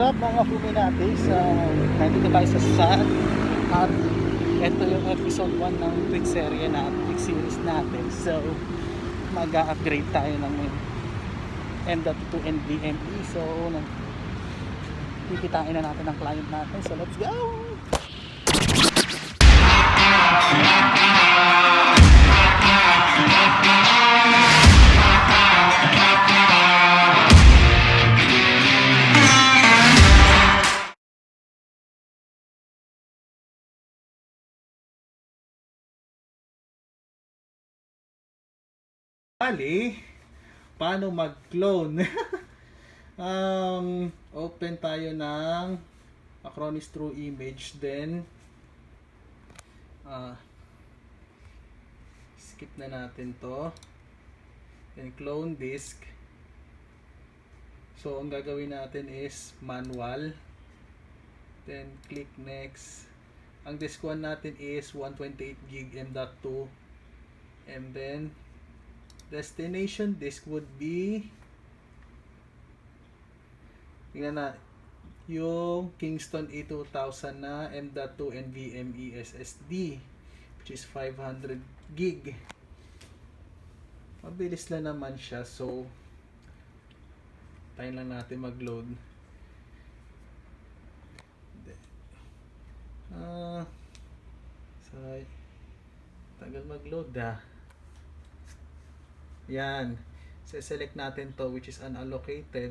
What's up mga Fumie natin, nandito tayo sa SAT at ito yung episode 1 ng quick series natin. So mag-upgrade tayo ng m.2 nvme. So kikitain na natin ang client natin, so let's go! Paano mag-clone? Open tayo ng Acronis Disk Image, then skip na natin to, then clone disk. So ang gagawin natin is manual, then click next. Ang disk 1 natin is 128GB m.2, and then destination disk would be, tingnan na, yung Kingston A2000 na m.2 nvme SSD, which is 500GB. Mabilis lang naman siya, so tayo lang natin mag-load. Sorry, tagal mag-load Yan, select natin to, which is unallocated,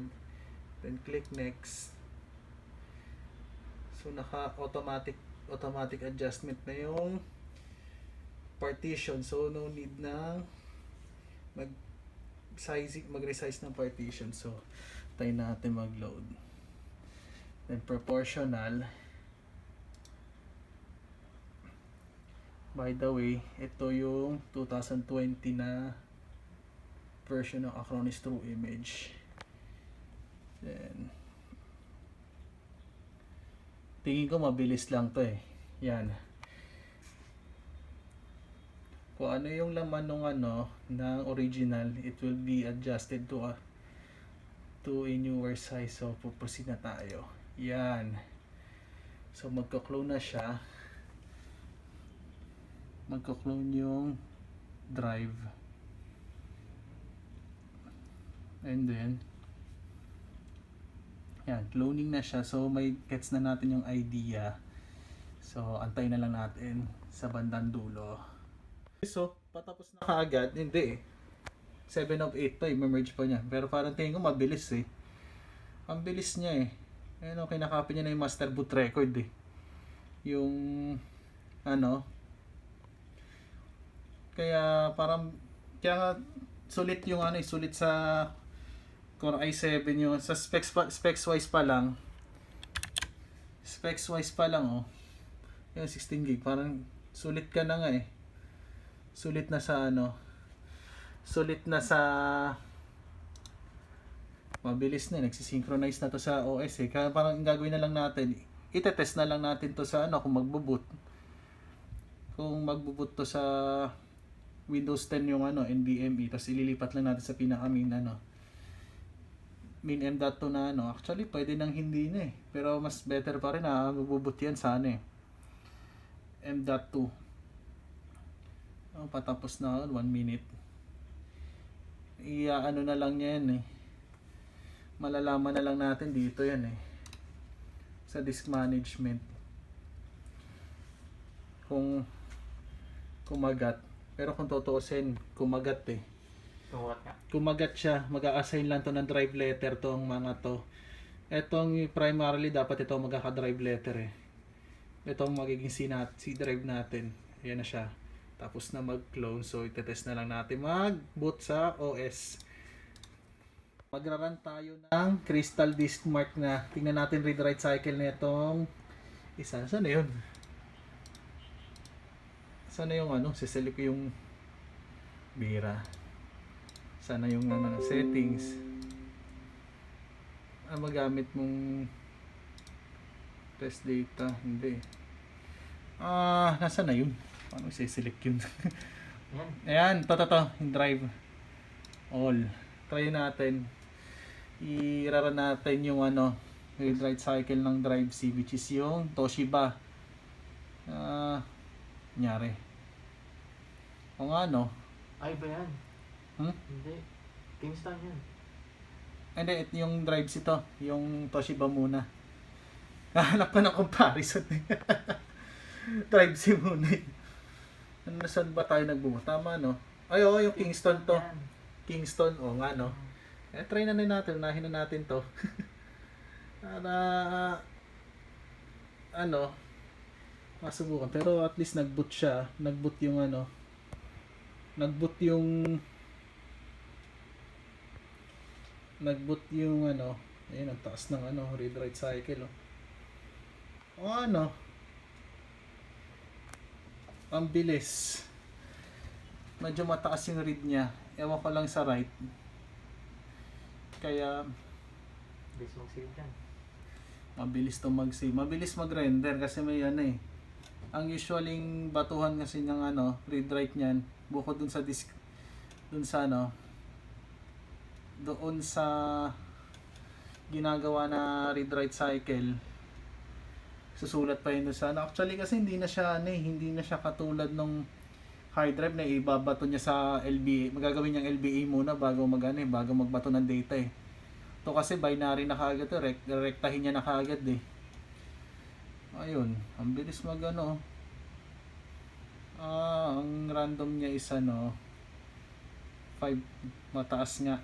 then click next. So naka automatic adjustment na yung partition, so no need na mag-resize ng partition. So tayo natin mag-load, then proportional. By the way, ito yung 2020 na version ng Acronis Disk Image. Then tingin ko mabilis lang to Yan. Kung ano yung laman ng original, it will be adjusted to a newer size. So puproceed na tayo. Yan. So magko-clone na siya. Magko-clone yung drive. And then yan, cloning na siya. So may gets na natin yung idea. So antay na lang natin sa bandang dulo. So patapos na kaagad, hindi 7 of 8 pa merge pa niya. Pero parang tingin ko mabilis Ang bilis niya Ayun, kinakopy niya na yung master boot record Yung kaya parang sulit yung sulit sa Core i7 yung sa specs wise pa lang yung 16GB parang sulit ka na nga sulit na sa mabilis na nagsisynchronize na to sa OS kaya parang gagawin na lang natin, itetest na lang natin to sa kung magbo-boot to sa Windows 10 yung nvme, tapos ililipat lang natin sa pinaka min m.2 na actually pwede nang hindi na pero mas better pa rin magbubut yan sa m.2. Patapos na 1 minute na lang yan malalaman na lang natin dito yan sa disk management kung kumagat. Pero kung tutuusin, kumagat kumagat siya, mag-a-assign lang to ng drive letter tong mga to. Etong primarily dapat ito magkaka-drive letter Itong magiging C drive natin. Ayan na siya. Tapos na mag-clone, so itetest na lang natin mag-boot sa OS. Magra-run tayo ng Crystal Disk Mark na. Tingnan natin read-write cycle na itong isa. Saan na yun? Sana yung siselect ko yung bira. Sana yung settings. Magamit mong test data. Hindi. Nasa na yun? Paano siselect yun? Ayan, to. Yung drive. All. Try natin. I-run natin yung read write cycle ng drive C, which is yung Toshiba. Nyari. O nga no? Ay ba yan? Hindi. Kingston yan. Hindi, yung drive C to. Yung Toshiba muna. Nahanap pa ng comparison. Drive C muna. Saan ba tayo nagbuo? Tama no? Ay oo, yung Kingston to. Yan. Kingston, o nga no? Try na natin. Unahin na natin to. Para masubukan. Pero at least nag-boot siya. Nag-boot yung ayun, ang taas ng read write cycle. Ang bilis. Medyo mataas yung read niya. Ewan ko lang sa write. Kaya Bilis mag-save dyan. mabilis to mag-save. Mabilis mag-render kasi may ang usualing batuhan kasi ng read write niyan, bukod dun sa disk, doon sa ginagawa na read write cycle, susulat pa yun doon sa actually kasi hindi na siya katulad nung hard drive na ibabato niya sa LBA. Magagawin niyang LBA muna bago bago magbato ng data to kasi binary na kaagad rektahin niya na kaagad ayun, ang bilis ang random niya is 5, mataas nga.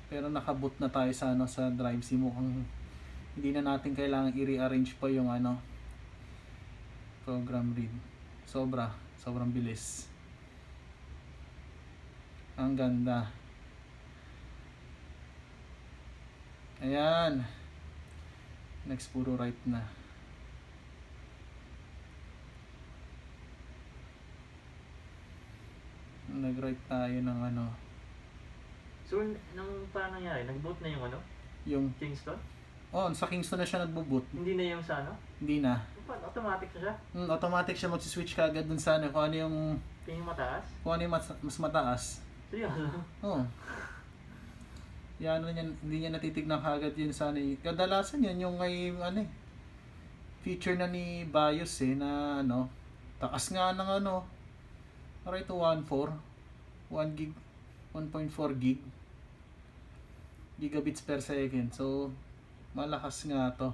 Pero nakaboot na tayo sa sa drive C. Mukhang hindi na natin kailangan i-rearrange pa yung program read. Sobrang bilis. Ang ganda. Ayan. Next, puro write na. Nag-write tayo ng So, nung paano nangyari? Nag-boot na yung yung Kingston? sa Kingston na siya nag-boot. Hindi na yung sa Hindi na. Automatic na siya? Automatic siya mag-switch kagad dun sa kung ano yung mataas? Kung ano yung mas mataas. Seryoso? Oo. Yan hindi niya natitignan kagad yun sa kadalasan yun yung may feature na ni BIOS na taas nga ng right to 1.4 1 gig 1.4 gig gigabits per second. So malakas nga to.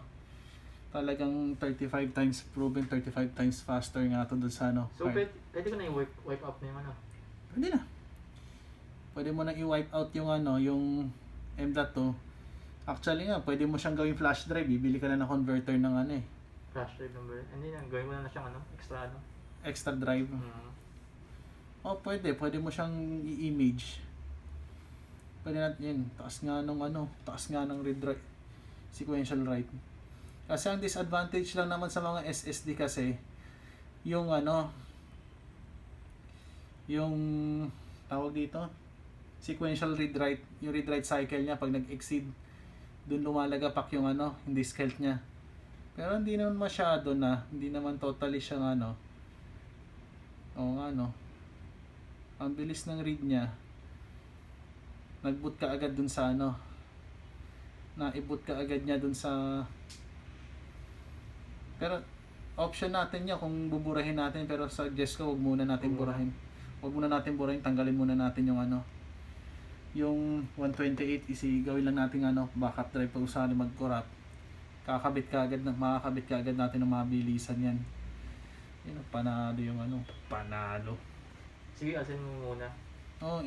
Talagang 35 times proven, 35 times faster nga to dun sa So pwede ko na i-wipe out na yung Pwede na. Pwede mo na i-wipe out yung yung m.2. Actually nga, pwede mo siyang gawing flash drive. Bibili ka na ng converter ng flash drive number. Hindi na, gawin mo na siyang extra extra drive. Pwede mo siyang i-image. Pwede natin taas nga ng read write, sequential write. Kasi ang disadvantage lang naman sa mga SSD kasi yung yung tawag dito, sequential read write, yung read write cycle niya pag nag-exceed doon lumalagapak yung yung disk health niya. Pero hindi naman masyado hindi naman totally siyang ang bilis ng read niya. Nag-boot ka agad dun sa na-i-boot ka agad niya dun sa, pero option natin niya kung buburahin natin, pero suggest ko wag muna natin burahin. Tanggalin muna natin yung 128 gawin lang natin backup drive pag usali mag-corrupt. Makakabit ka agad natin ng mabilisan yan. Panalo yung panalo. Sige, asin mo muna.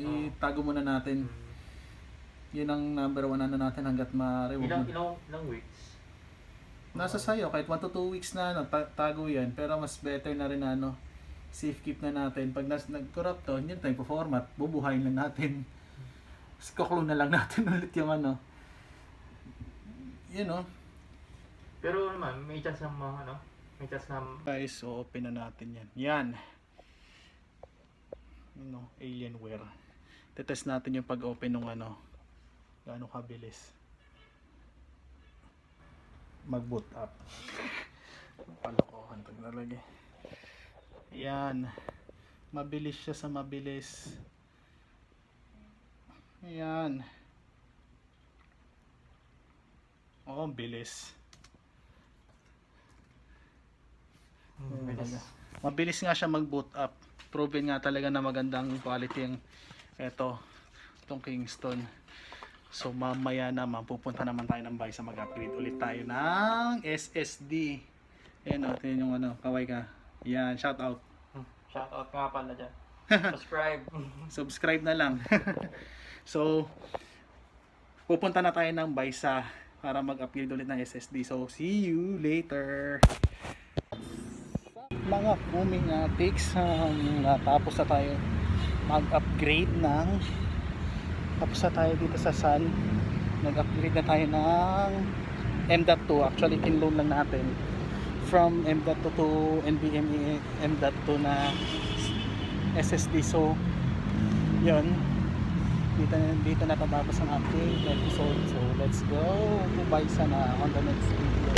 Itago muna natin. Yun ang number 1 natin hanggat maaari. Ilang weeks? Nasa sayo, kahit 1 to 2 weeks na tago yan, pero mas better na rin safe keep na natin. Pag nag-corrupt to, hindi tayo po-format, bubuhayin lang natin. Kuklone na lang natin ulit yung Pero naman, may chance na may chance na guys, so open na natin yan. Alienware. Tetest natin yung pag-open ng gaano kabilis mag-boot up. Palokohan pag nalagay. Yan. Mabilis siya sa mabilis. Ayan. Oo, ang bilis. Bilis. Mabilis nga siya mag-boot up. Proven nga talaga na magandang quality yung itong Kingston. So mamaya naman pupunta naman tayo ng bahay sa mag-upgrade ulit tayo ng SSD. Ayan o, tingnan yung kaway ka. Yan, shout out. Shoutout nga pala dyan. Subscribe. Subscribe na lang. So pupunta na tayo ng Baysa para mag-upgrade ulit ng SSD. So see you later. Mga Fumie Natics, tapos na tayo mag-upgrade ng dito sa Sun. Nag-upgrade na tayo ng m.2. Actually kinloan lang natin from m.2 to nvme m.2 na SSD. So yun, dito natatapos ang ating episode. So let's go to Baysa na on the next video.